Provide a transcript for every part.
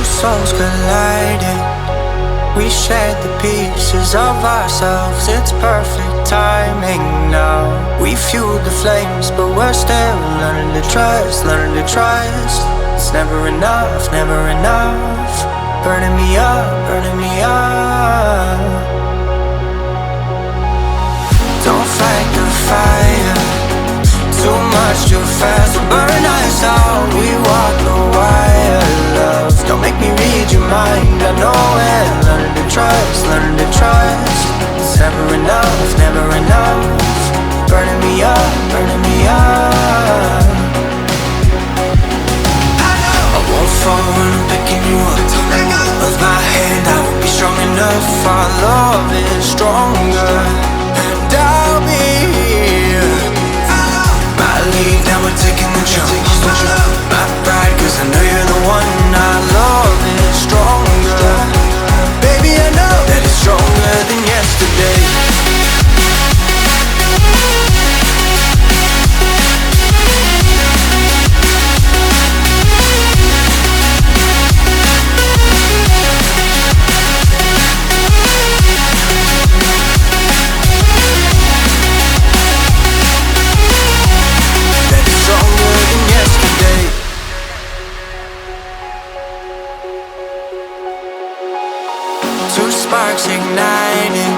Two souls colliding. We shared the pieces of ourselves. It's perfect timing now. We fueled the flames, but we're still learning to trust, learning to trust. It's never enough, never enough. Burning me up, burning me up. Don't fight the fire. Too much, too fast, we'll burn us out. We walk the wire, love. Don't make me read your mind, I know it. Learning to trust, learning to trust. It's never enough, never enough. Burning me up, burning me up. I won't fall when I'm picking you up. Of my hand, I won't be strong enough. Our love is stronger, and I'll be here. My lead, now we're taking the jump. My pride, cause I know you're the one. Our love is stronger. Baby, I know that it's stronger than yesterday. Sparks igniting.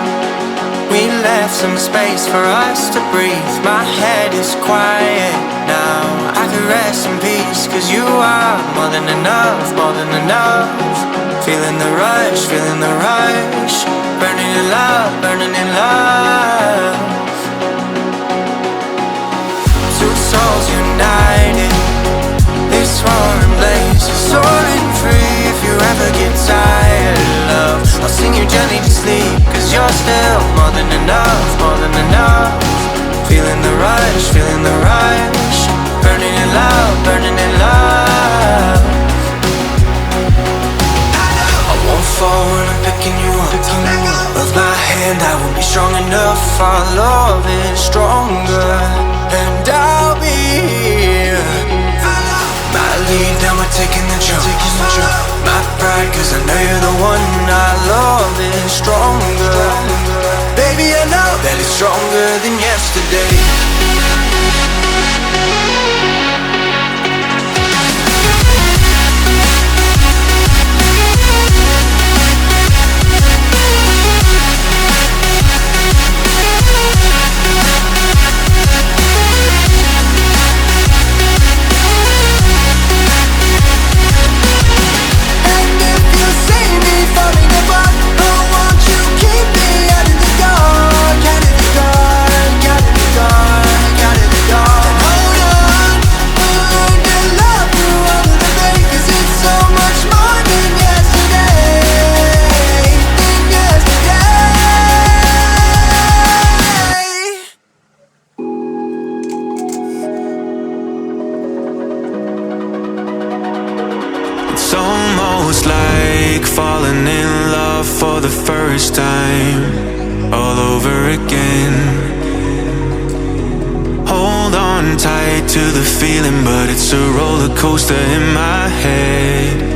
We left some space for us to breathe. My head is quiet now. I can rest in peace, cause you are more than enough, more than enough. Feeling the rush, feeling the rush. Burning in love, burning in love. Two souls united. This roaring blaze is soaring free. If you ever get tired, love, I'll sing you gently to sleep, cause you're still more than enough, more than enough. Feeling the rush, feeling the rush. Burning in love, burning in love. I won't fall when I'm picking you up. Of my hand, I won't be strong enough. Our love is stronger, and I'll be here. My lead, now we're taking the jump. My pride, cause I know you're the one. Our love is stronger. Baby, I know that it's stronger than yesterday. It's almost like falling in love for the first time, all over again. Hold on tight to the feeling, but it's a roller coaster in my head.